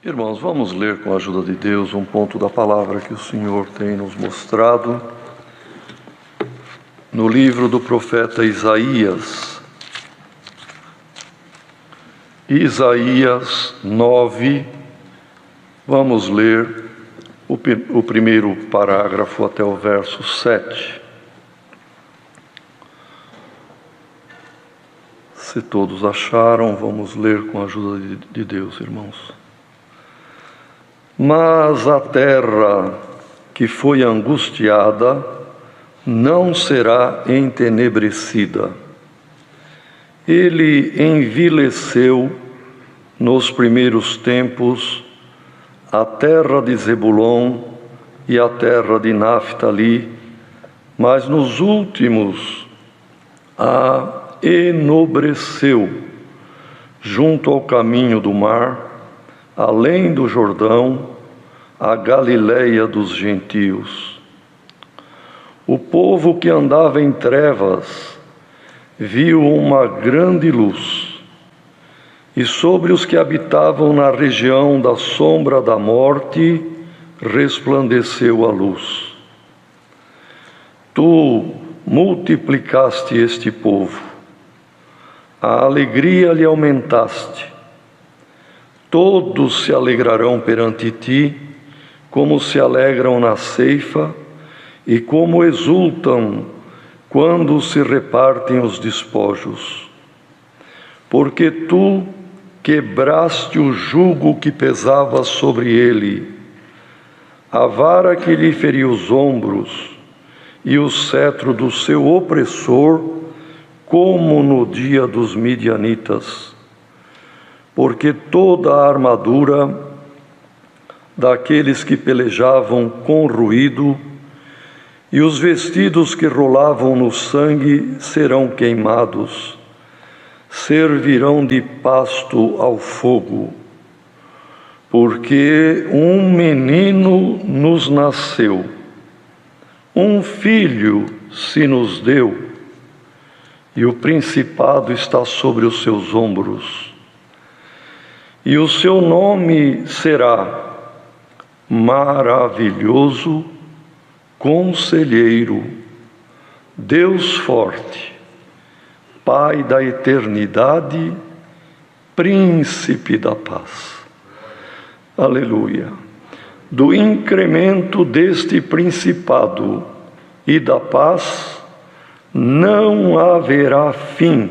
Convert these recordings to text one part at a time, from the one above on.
Irmãos, vamos ler com a ajuda de Deus um ponto da palavra que o Senhor tem nos mostrado no livro do profeta Isaías. Isaías 9, vamos ler o primeiro parágrafo até o verso 7. Se todos acharam, vamos ler com a ajuda de Deus, irmãos. Mas a terra que foi angustiada não será entenebrecida. Ele envileceu nos primeiros tempos a terra de Zebulon e a terra de Naftali, mas nos últimos a enobreceu junto ao caminho do mar, além do Jordão, a Galileia dos gentios. O povo que andava em trevas viu uma grande luz, e sobre os que habitavam na região da sombra da morte resplandeceu a luz. Tu multiplicaste este povo, a alegria lhe aumentaste. Todos se alegrarão perante ti, como se alegram na ceifa, e como exultam quando se repartem os despojos. Porque tu quebraste o jugo que pesava sobre ele, a vara que lhe feria os ombros, e o cetro do seu opressor, como no dia dos midianitas. Porque toda a armadura daqueles que pelejavam com ruído e os vestidos que rolavam no sangue serão queimados, servirão de pasto ao fogo. Porque um menino nos nasceu, um filho se nos deu, e o principado está sobre os seus ombros. E o seu nome será Maravilhoso, Conselheiro, Deus Forte, Pai da Eternidade, Príncipe da Paz. Aleluia. Do incremento deste principado e da paz não haverá fim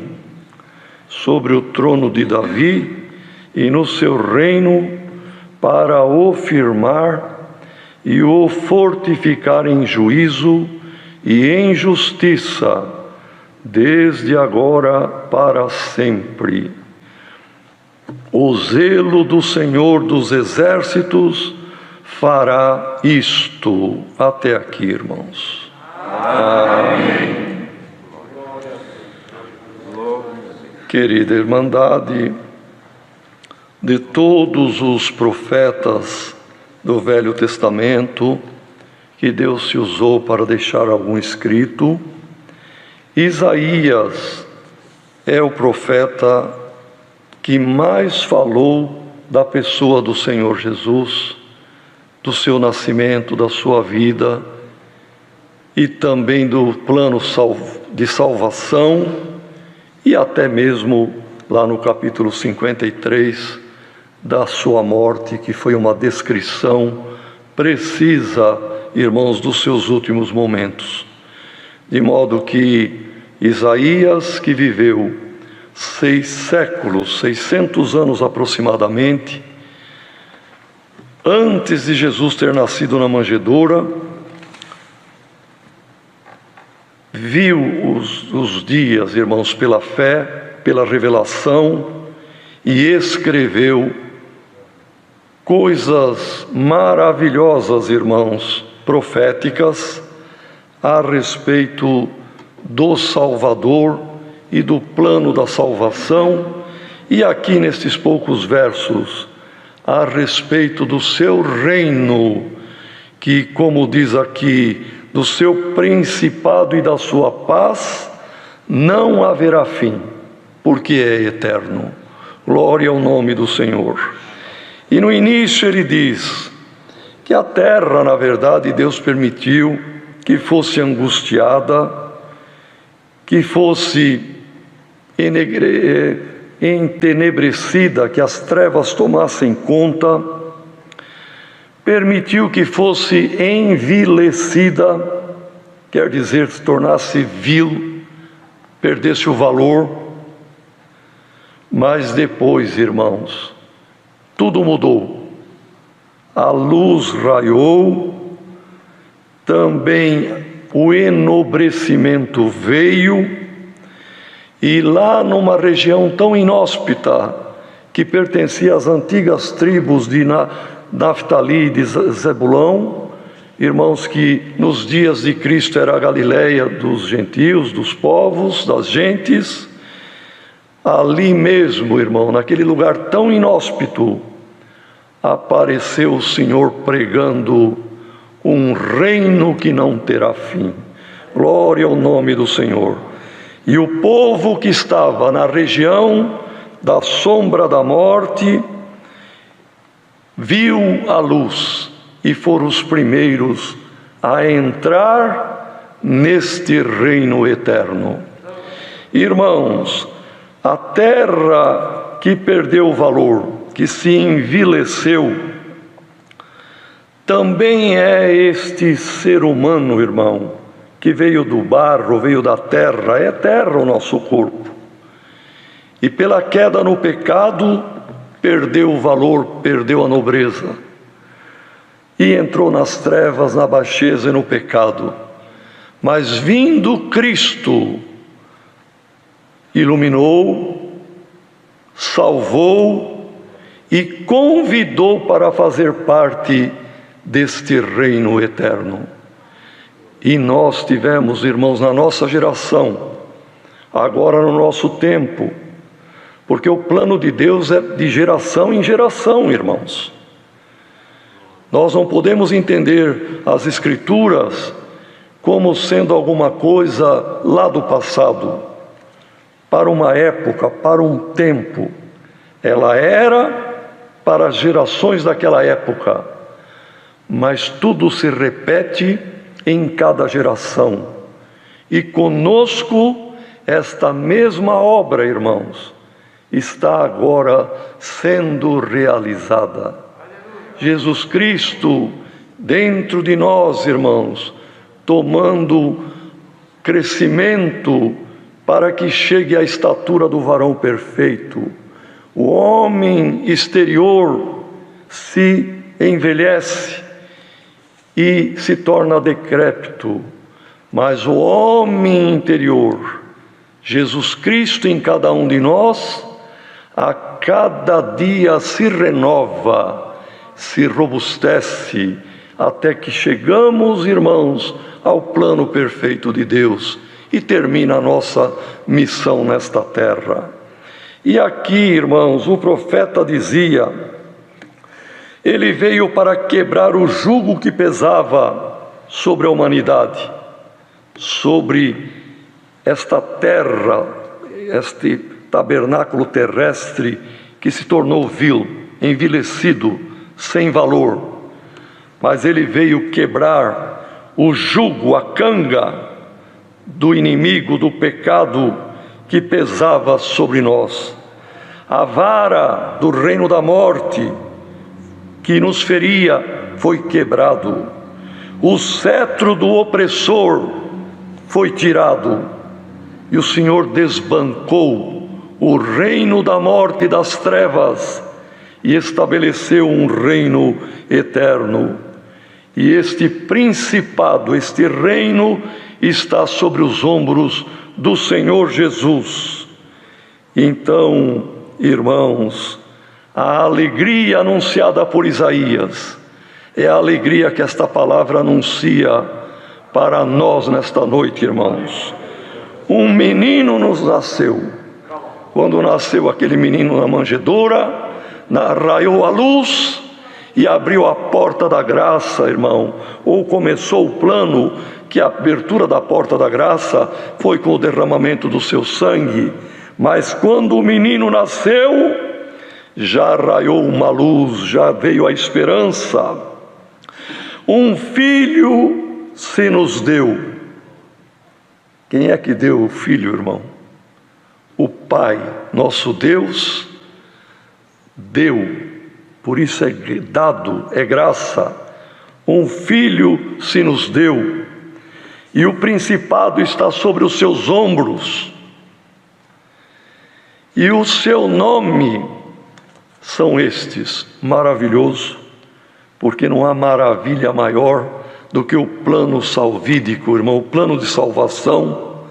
sobre o trono de Davi e no seu reino, para o firmar e o fortificar em juízo e em justiça, desde agora para sempre. O zelo do Senhor dos Exércitos fará isto. Até aqui, irmãos. Amém. Querida Irmandade, de todos os profetas do Velho Testamento, que Deus se usou para deixar algum escrito, Isaías é o profeta que mais falou da pessoa do Senhor Jesus, do seu nascimento, da sua vida, e também do plano de salvação, e até mesmo lá no capítulo 53, da sua morte, que foi uma descrição precisa, irmãos, dos seus últimos momentos. De modo que Isaías, que viveu 6 séculos, 600 anos aproximadamente, antes de Jesus ter nascido na manjedoura, viu os dias, irmãos, pela fé, pela revelação, e escreveu coisas maravilhosas, irmãos, proféticas, a respeito do Salvador e do plano da salvação, e aqui nestes poucos versos, a respeito do seu reino, que, como diz aqui, do seu principado e da sua paz, não haverá fim, porque é eterno. Glória ao nome do Senhor. E no início ele diz que a terra, na verdade, Deus permitiu que fosse angustiada, que fosse entenebrecida, que as trevas tomassem conta, permitiu que fosse envilecida, quer dizer, se tornasse vil, perdesse o valor. Mas depois, irmãos, tudo mudou. A luz raiou, também o enobrecimento veio, e lá numa região tão inóspita, que pertencia às antigas tribos de Naftali e de Zebulão, irmãos, que nos dias de Cristo era a Galileia dos gentios, dos povos, das gentes, ali mesmo, irmão, naquele lugar tão inóspito, apareceu o Senhor pregando um reino que não terá fim. Glória ao nome do Senhor. E o povo que estava na região da sombra da morte viu a luz e foram os primeiros a entrar neste reino eterno. Irmãos, a terra que perdeu o valor, que se envileceu, também é este ser humano, irmão, que veio do barro, veio da terra, é terra o nosso corpo. E pela queda no pecado, perdeu o valor, perdeu a nobreza. E entrou nas trevas, na baixeza e no pecado. Mas vindo Cristo, iluminou, salvou e convidou para fazer parte deste reino eterno. E nós tivemos, irmãos, na nossa geração, agora no nosso tempo, porque o plano de Deus é de geração em geração, irmãos. Nós não podemos entender as Escrituras como sendo alguma coisa lá do passado, para uma época, para um tempo. Ela era para as gerações daquela época, mas tudo se repete em cada geração. E conosco esta mesma obra, irmãos, está agora sendo realizada. Jesus Cristo dentro de nós, irmãos, tomando crescimento para que chegue à estatura do varão perfeito. O homem exterior se envelhece e se torna decrépito, mas o homem interior, Jesus Cristo em cada um de nós, a cada dia se renova, se robustece, até que chegamos, irmãos, ao plano perfeito de Deus e termina a nossa missão nesta terra. E aqui, irmãos, o profeta dizia: ele veio para quebrar o jugo que pesava sobre a humanidade, sobre esta terra, este tabernáculo terrestre que se tornou vil, envelhecido, sem valor. Mas ele veio quebrar o jugo, a canga do inimigo, do pecado que pesava sobre nós. A vara do reino da morte que nos feria foi quebrado. O cetro do opressor foi tirado. E o Senhor desbancou o reino da morte e das trevas e estabeleceu um reino eterno. E este principado, este reino, está sobre os ombros do Senhor Jesus. Então, irmãos, a alegria anunciada por Isaías é a alegria que esta palavra anuncia para nós nesta noite, irmãos. Um menino nos nasceu. Quando nasceu aquele menino na manjedoura, raiou a luz e abriu a porta da graça, irmão. Ou começou o plano que a abertura da porta da graça foi com o derramamento do seu sangue. Mas quando o menino nasceu, já raiou uma luz, já veio a esperança. Um filho se nos deu. Quem é que deu o filho, irmão? O Pai, nosso Deus, deu. Por isso é dado, é graça. Um filho se nos deu. E o principado está sobre os seus ombros. E o seu nome são estes: maravilhoso, porque não há maravilha maior do que o plano salvídico, irmão, o plano de salvação.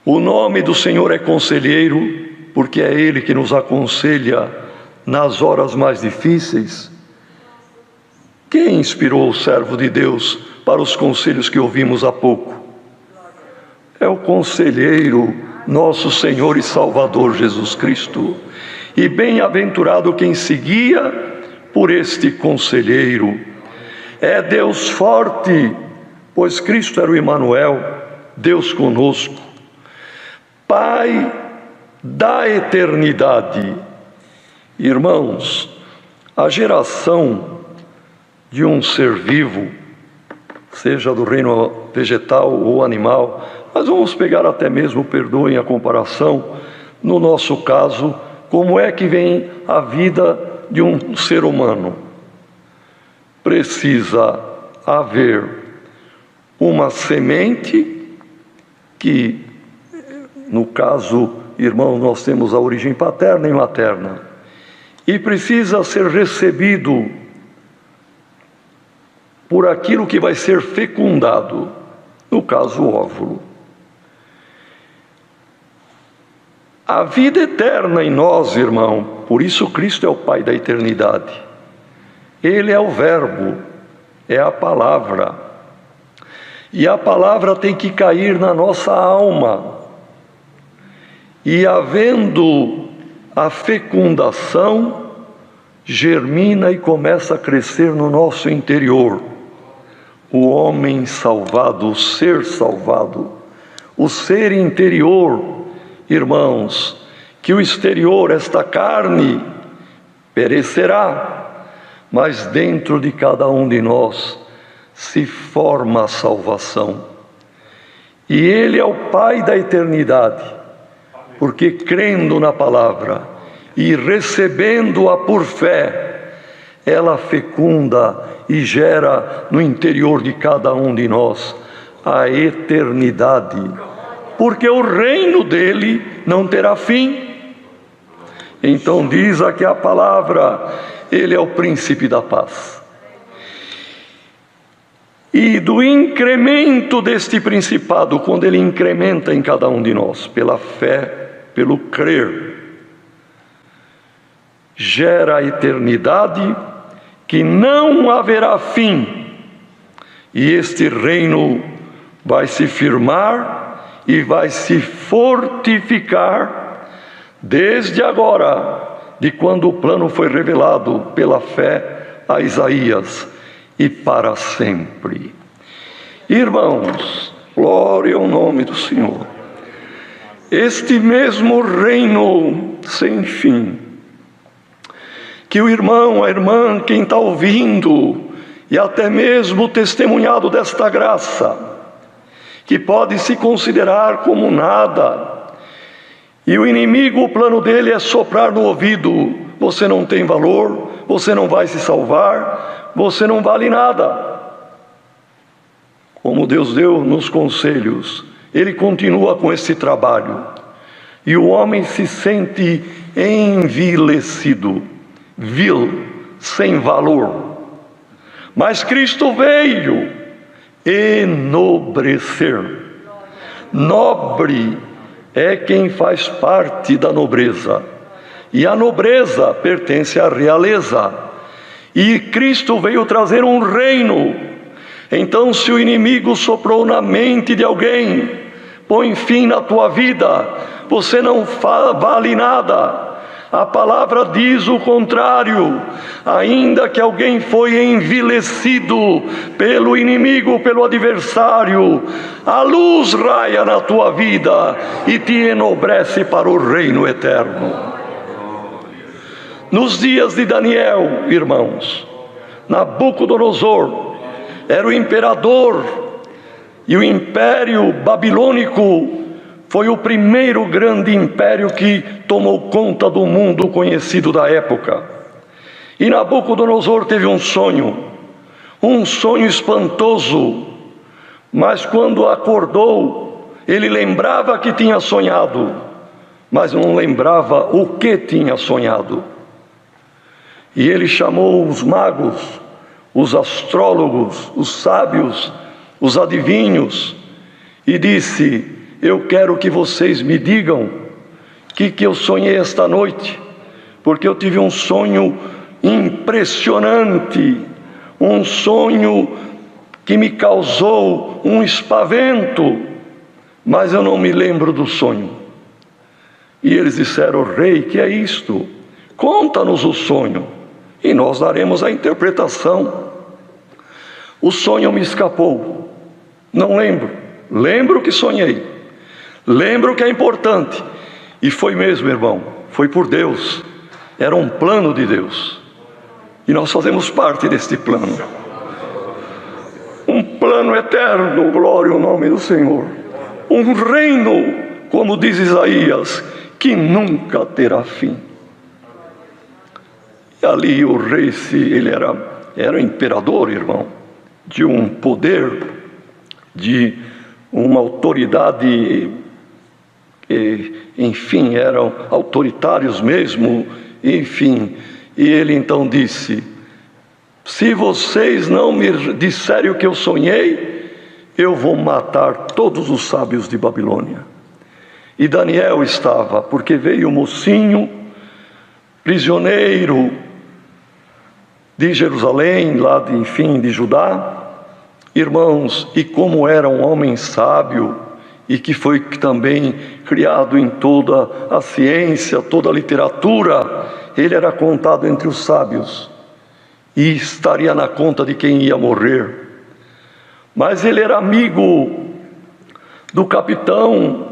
O nome do Senhor é conselheiro, porque é Ele que nos aconselha nas horas mais difíceis. Quem inspirou o servo de Deus para os conselhos que ouvimos há pouco? É o conselheiro, nosso Senhor e Salvador Jesus Cristo. E bem-aventurado quem se guia por este conselheiro. É Deus forte, pois Cristo era o Emanuel, Deus conosco. Pai da eternidade. Irmãos, a geração de um ser vivo, seja do reino vegetal ou animal, mas vamos pegar até mesmo, perdoem a comparação, no nosso caso, como é que vem a vida de um ser humano? Precisa haver uma semente que, no caso, irmãos, nós temos a origem paterna e materna, e precisa ser recebido por aquilo que vai ser fecundado, no caso, o óvulo. A vida eterna em nós, irmão, por isso Cristo é o Pai da eternidade. Ele é o Verbo, é a palavra. E a palavra tem que cair na nossa alma. E havendo a fecundação, germina e começa a crescer no nosso interior. O homem salvado, o ser salvado, o ser interior. Irmãos, que o exterior, esta carne, perecerá, mas dentro de cada um de nós se forma a salvação. E Ele é o Pai da eternidade, porque crendo na palavra e recebendo-a por fé, ela fecunda e gera no interior de cada um de nós a eternidade. Porque o reino dele não terá fim. Então diz aqui a palavra, ele é o príncipe da paz. E do incremento deste principado, quando ele incrementa em cada um de nós, pela fé, pelo crer, gera a eternidade que não haverá fim. E este reino vai se firmar e vai se fortificar desde agora, de quando o plano foi revelado pela fé a Isaías, e para sempre. Irmãos, glória ao nome do Senhor. Este mesmo reino sem fim, que o irmão, a irmã, quem está ouvindo, e até mesmo testemunhado desta graça, que pode se considerar como nada, e o inimigo, o plano dele é soprar no ouvido: você não tem valor, você não vai se salvar, você não vale nada. Como Deus deu nos conselhos, Ele continua com esse trabalho, e o homem se sente envilecido, vil, sem valor. Mas Cristo veio enobrecer. Nobre é quem faz parte da nobreza, e a nobreza pertence à realeza, e Cristo veio trazer um reino. Então, se o inimigo soprou na mente de alguém: põe fim na tua vida, você não vale nada, a palavra diz o contrário. Ainda que alguém foi envilecido pelo inimigo, pelo adversário, a luz raia na tua vida e te enobrece para o reino eterno. Nos dias de Daniel, irmãos, Nabucodonosor era o imperador, e o império babilônico foi o primeiro grande império que tomou conta do mundo conhecido da época. E Nabucodonosor teve um sonho espantoso, mas quando acordou, ele lembrava que tinha sonhado, mas não lembrava o que tinha sonhado. E ele chamou os magos, os astrólogos, os sábios, os adivinhos, e disse: eu quero que vocês me digam o que eu sonhei esta noite, porque eu tive um sonho impressionante, um sonho que me causou um espavento, mas eu não me lembro do sonho. E eles disseram: rei, que é isto? Conta-nos o sonho, e nós daremos a interpretação. O sonho me escapou, não lembro. Lembro que sonhei, lembro que é importante, e foi mesmo, irmão, foi por Deus, era um plano de Deus, e nós fazemos parte deste plano, um plano eterno, glória ao nome do Senhor, um reino, como diz Isaías, que nunca terá fim. E ali o rei, ele era imperador, irmão, de um poder, de uma autoridade, enfim, eram autoritários mesmo, enfim. E ele então disse: se vocês não me disserem o que eu sonhei, eu vou matar todos os sábios de Babilônia. E Daniel estava, porque veio o mocinho, prisioneiro de Jerusalém, lá de Judá, irmãos, e como era um homem sábio, e que foi também criado em toda a ciência, toda a literatura, ele era contado entre os sábios, e estaria na conta de quem ia morrer. Mas ele era amigo do capitão,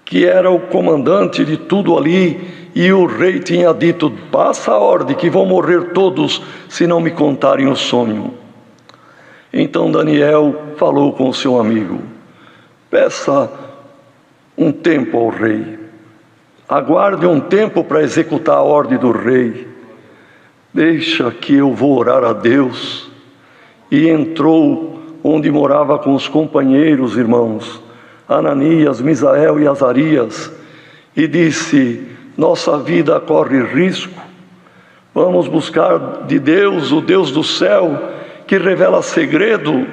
que era o comandante de tudo ali, e o rei tinha dito: passa a ordem que vão morrer todos se não me contarem o sonho. Então Daniel falou com o seu amigo: peça um tempo ao rei, aguarde um tempo para executar a ordem do rei, deixa que eu vou orar a Deus. E entrou onde morava com os companheiros, irmãos, Ananias, Misael e Azarias, e disse: nossa vida corre risco, vamos buscar de Deus, o Deus do céu, que revela segredo,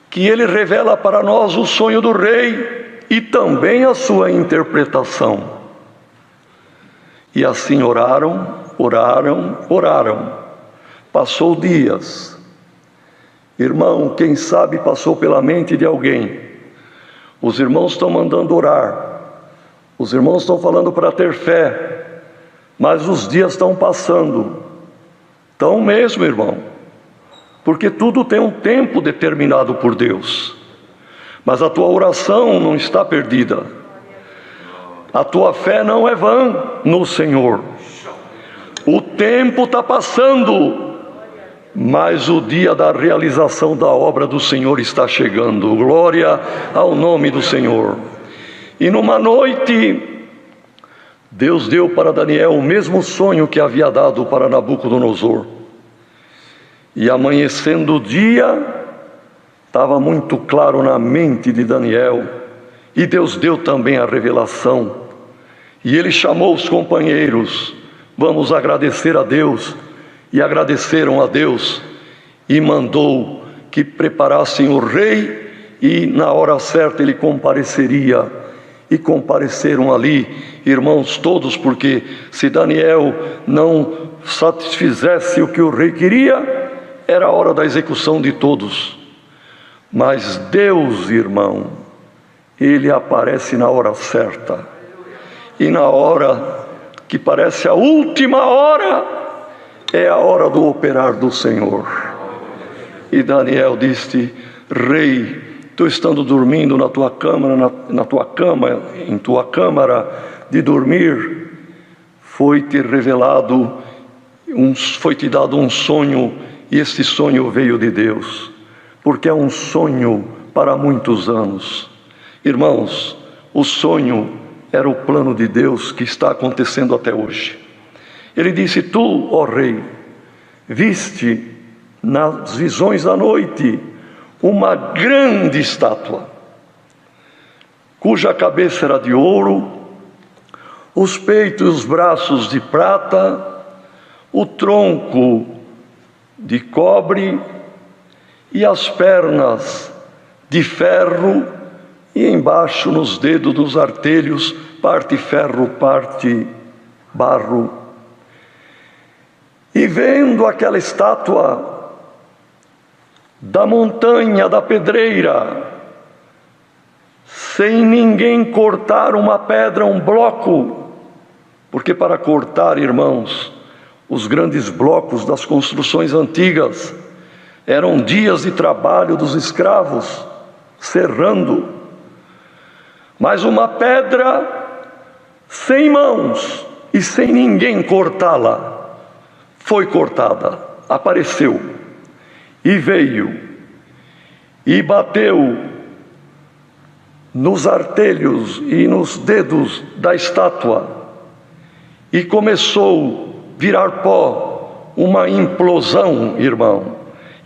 que ele revela para nós o sonho do rei e também a sua interpretação. E assim oraram. Passou dias. Irmão, quem sabe passou pela mente de alguém: os irmãos estão mandando orar, os irmãos estão falando para ter fé, mas os dias estão passando. Estão mesmo, irmão, porque tudo tem um tempo determinado por Deus. Mas a tua oração não está perdida, a tua fé não é vã no Senhor. O tempo está passando, mas o dia da realização da obra do Senhor está chegando. Glória ao nome do Senhor. E numa noite, Deus deu para Daniel o mesmo sonho que havia dado para Nabucodonosor. E amanhecendo o dia, estava muito claro na mente de Daniel, e Deus deu também a revelação. E ele chamou os companheiros: vamos agradecer a Deus. E agradeceram a Deus, e mandou que preparassem o rei, e na hora certa ele compareceria. E compareceram ali, irmãos, todos, porque se Daniel não satisfizesse o que o rei queria, era a hora da execução de todos. Mas Deus, irmão, ele aparece na hora certa, e na hora que parece a última hora, é a hora do operar do Senhor. E Daniel disse: rei, tu estando dormindo na tua cama, em tua câmara de dormir, foi-te revelado, foi-te dado um sonho, e este sonho veio de Deus, porque é um sonho para muitos anos. Irmãos, o sonho era o plano de Deus que está acontecendo até hoje. Ele disse: tu, ó rei, viste nas visões da noite uma grande estátua, cuja cabeça era de ouro, os peitos e os braços de prata, o tronco de cobre e as pernas de ferro, e embaixo nos dedos dos artelhos, parte ferro, parte barro. E vendo aquela estátua da montanha da pedreira, sem ninguém cortar uma pedra, um bloco, porque para cortar, irmãos, os grandes blocos das construções antigas, eram dias de trabalho dos escravos, serrando. Mas uma pedra sem mãos e sem ninguém cortá-la, foi cortada, apareceu, e veio, e bateu nos artelhos e nos dedos da estátua, e começou a virar pó, uma implosão, irmão,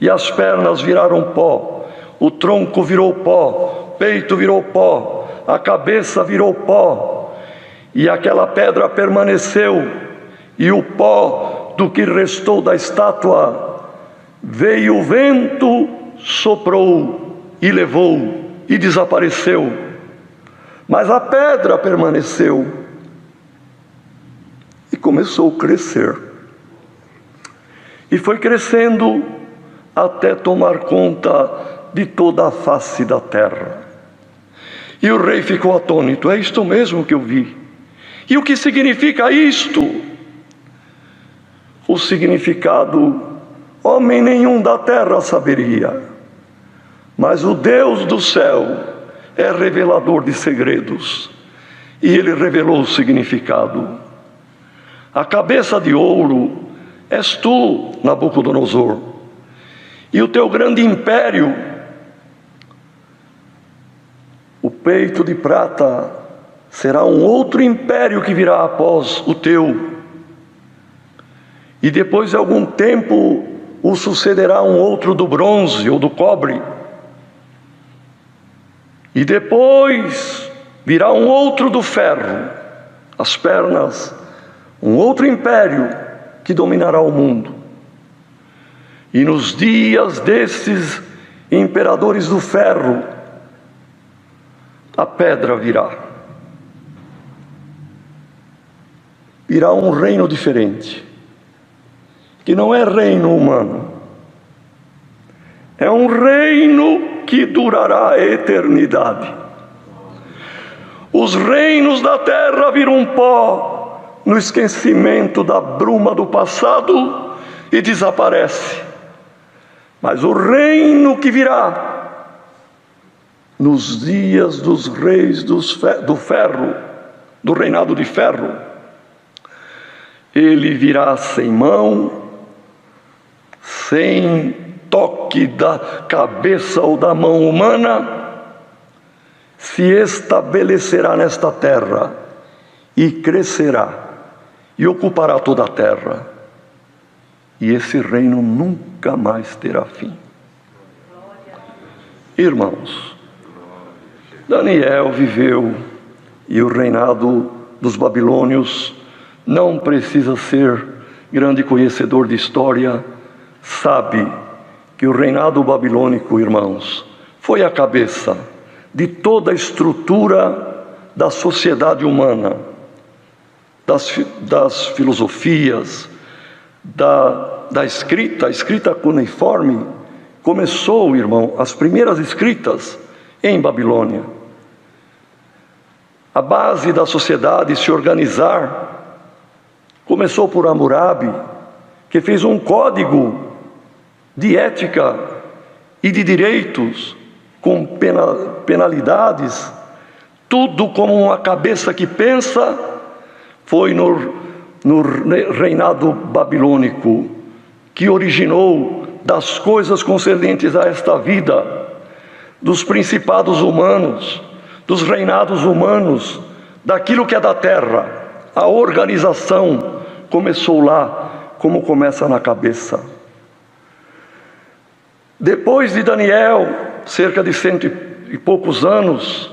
e as pernas viraram pó, o tronco virou pó, o peito virou pó, a cabeça virou pó, e aquela pedra permaneceu, e o pó do que restou da estátua, veio o vento, soprou e levou, e desapareceu, mas a pedra permaneceu e começou a crescer, e foi crescendo até tomar conta de toda a face da terra. E o rei ficou atônito: é isto mesmo que eu vi? E o que significa isto? O significado, homem nenhum da terra saberia, mas o Deus do céu é revelador de segredos, e ele revelou o significado. A cabeça de ouro és tu, Nabucodonosor, e o teu grande império. O peito de prata será um outro império que virá após o teu, e depois de algum tempo o sucederá um outro do bronze ou do cobre, e depois virá um outro do ferro, as pernas, um outro império que dominará o mundo. E nos dias desses imperadores do ferro, a pedra virá um reino diferente, que não é reino humano, é um reino que durará a eternidade. Os reinos da terra viram pó no esquecimento da bruma do passado e desaparece, mas o reino que virá nos dias dos reis do ferro, do reinado de ferro, ele virá sem mão, sem toque da cabeça ou da mão humana, se estabelecerá nesta terra e crescerá e ocupará toda a terra, e esse reino nunca mais terá fim. Irmãos, Daniel viveu, e o reinado dos babilônios, não precisa ser grande conhecedor de história, sabe que o reinado babilônico, irmãos, foi a cabeça de toda a estrutura da sociedade humana, das filosofias, da escrita. A escrita cuneiforme começou, irmão, as primeiras escritas em Babilônia. A base da sociedade se organizar começou por Hammurabi, que fez um código de ética e de direitos, com penalidades, tudo como uma cabeça que pensa. Foi no reinado babilônico, que originou das coisas concernentes a esta vida, dos principados humanos, dos reinados humanos, daquilo que é da terra. A organização começou lá, como começa na cabeça. Depois de Daniel, cerca de 100 e poucos anos,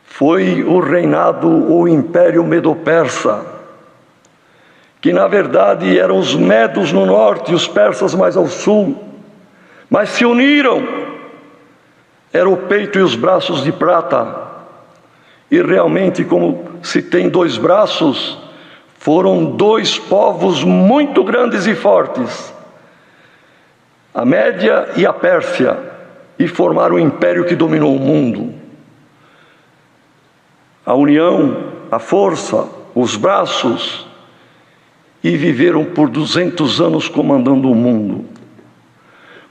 foi o reinado, o Império Medo-Persa, que na verdade eram os medos no norte e os persas mais ao sul, mas se uniram. Era o peito e os braços de prata, e realmente, como se tem dois braços, foram dois povos muito grandes e fortes, a Média e a Pérsia, e formaram o império que dominou o mundo. A união, a força, os braços, e viveram por 200 anos comandando o mundo.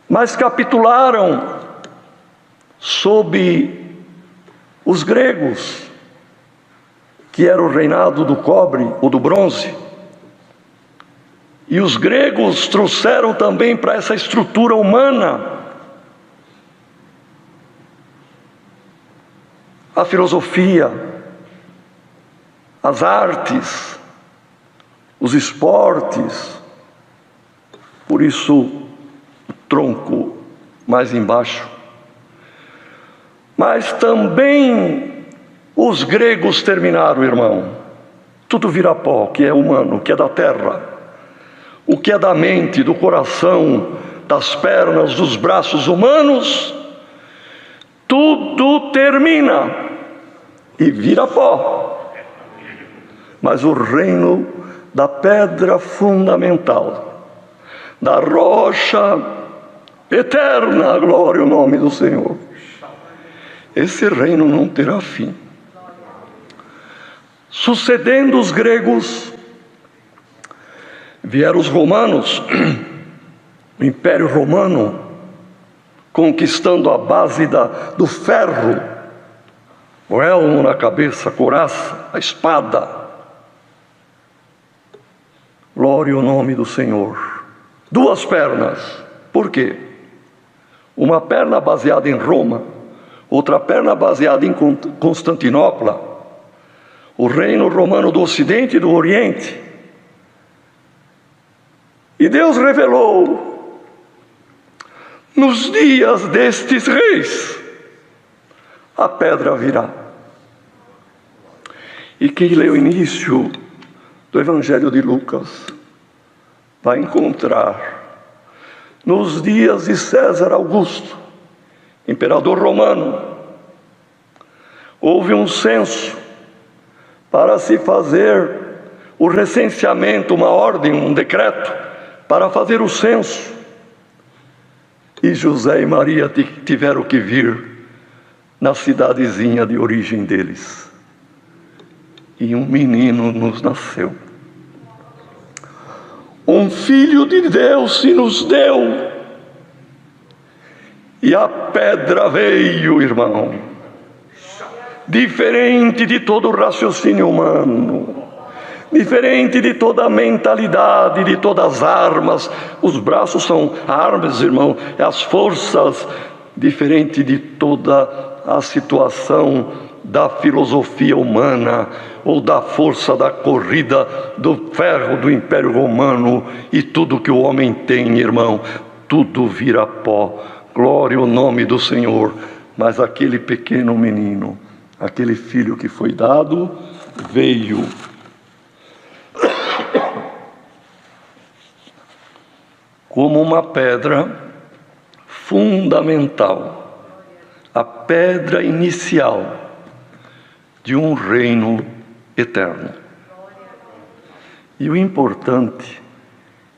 Mas capitularam sob os gregos, que era o reinado do cobre ou do bronze. E os gregos trouxeram também para essa estrutura humana a filosofia, as artes, os esportes. Por isso, o tronco mais embaixo. Mas também os gregos terminaram, irmão. Tudo vira pó, que é humano, que é da terra. O que é da mente, do coração, das pernas, dos braços humanos, tudo termina e vira pó. Mas o reino da pedra fundamental, da rocha eterna, glória ao nome do Senhor, esse reino não terá fim. Sucedendo os gregos, vieram os romanos, o Império Romano, conquistando a base do ferro, o elmo na cabeça, a couraça, a espada. Glória ao nome do Senhor. Duas pernas. Por quê? Uma perna baseada em Roma, outra perna baseada em Constantinopla, o reino romano do Ocidente e do Oriente. E Deus revelou, nos dias destes reis, a pedra virá. E quem lê o início do Evangelho de Lucas vai encontrar, nos dias de César Augusto, imperador romano, houve um censo para se fazer o recenseamento, uma ordem, um decreto, para fazer o censo. E José e Maria tiveram que vir na cidadezinha de origem deles. E um menino nos nasceu. Um filho de Deus se nos deu. E a pedra veio, irmão. Diferente de todo o raciocínio humano, diferente de toda a mentalidade, de todas as armas. Os braços são armas, irmão, as forças, diferente de toda a situação da filosofia humana, ou da força da corrida do ferro do Império Romano, e tudo que o homem tem, irmão, tudo vira pó. Glória ao nome do Senhor. Mas aquele pequeno menino, aquele filho que foi dado, veio como uma pedra fundamental, a pedra inicial de um reino eterno. E o importante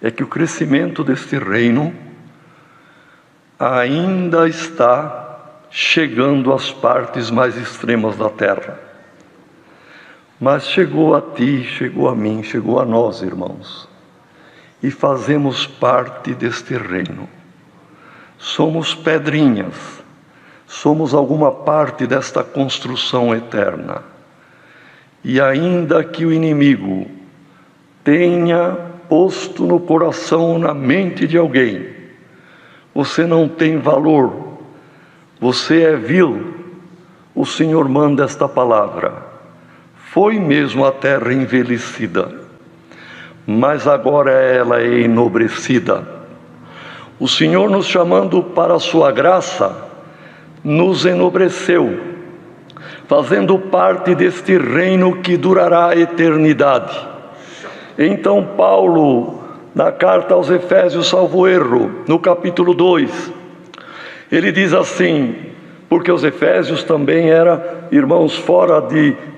é que o crescimento deste reino ainda está chegando às partes mais extremas da terra. Mas chegou a ti, chegou a mim, chegou a nós, irmãos. E fazemos parte deste reino. Somos pedrinhas, somos alguma parte desta construção eterna. E ainda que o inimigo tenha posto no coração, na mente de alguém: você não tem valor, você é vil, o Senhor manda esta palavra. Foi mesmo a terra envelhecida, mas agora ela é enobrecida. O Senhor, nos chamando para a sua graça, nos enobreceu, fazendo parte deste reino que durará a eternidade. Então Paulo, na carta aos Efésios, salvo erro, no capítulo 2, ele diz assim, porque os Efésios também eram irmãos fora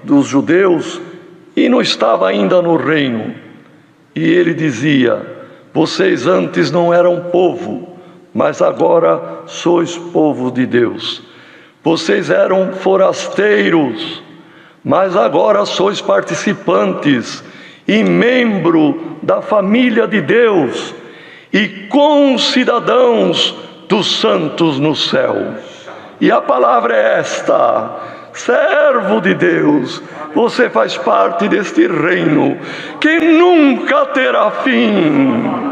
dos judeus e não estava ainda no reino. E ele dizia: vocês antes não eram povo, mas agora sois povo de Deus. Vocês eram forasteiros, mas agora sois participantes e membro da família de Deus e concidadãos dos santos no céu. E a palavra é esta: servo de Deus, você faz parte deste reino que nunca terá fim.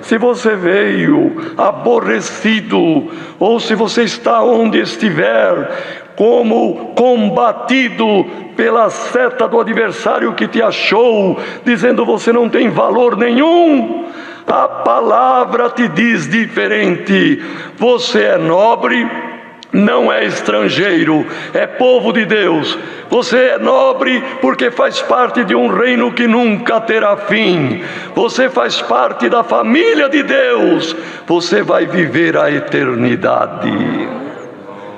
Se você veio aborrecido, ou se você está onde estiver, como combatido pela seta do adversário que te achou, dizendo você não tem valor nenhum, a palavra te diz diferente: você é nobre, não é estrangeiro, é povo de Deus. Você é nobre porque faz parte de um reino que nunca terá fim. Você faz parte da família de Deus. Você vai viver a eternidade.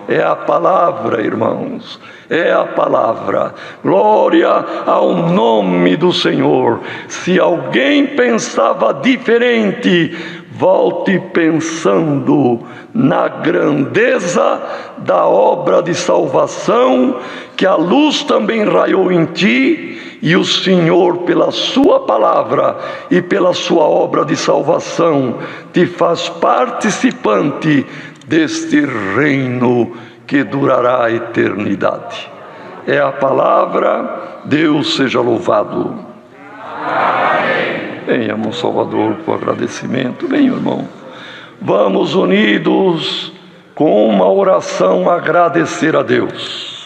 É a palavra, irmãos, é a palavra. Glória ao nome do Senhor. Se alguém pensava diferente, volte pensando na grandeza da obra de salvação, que a luz também raiou em ti, e o Senhor, pela sua palavra e pela sua obra de salvação, te faz participante deste reino que durará a eternidade. É a palavra. Deus seja louvado. Amém. Venha, irmão Salvador, com agradecimento. Venha, irmão. Vamos unidos com uma oração agradecer a Deus.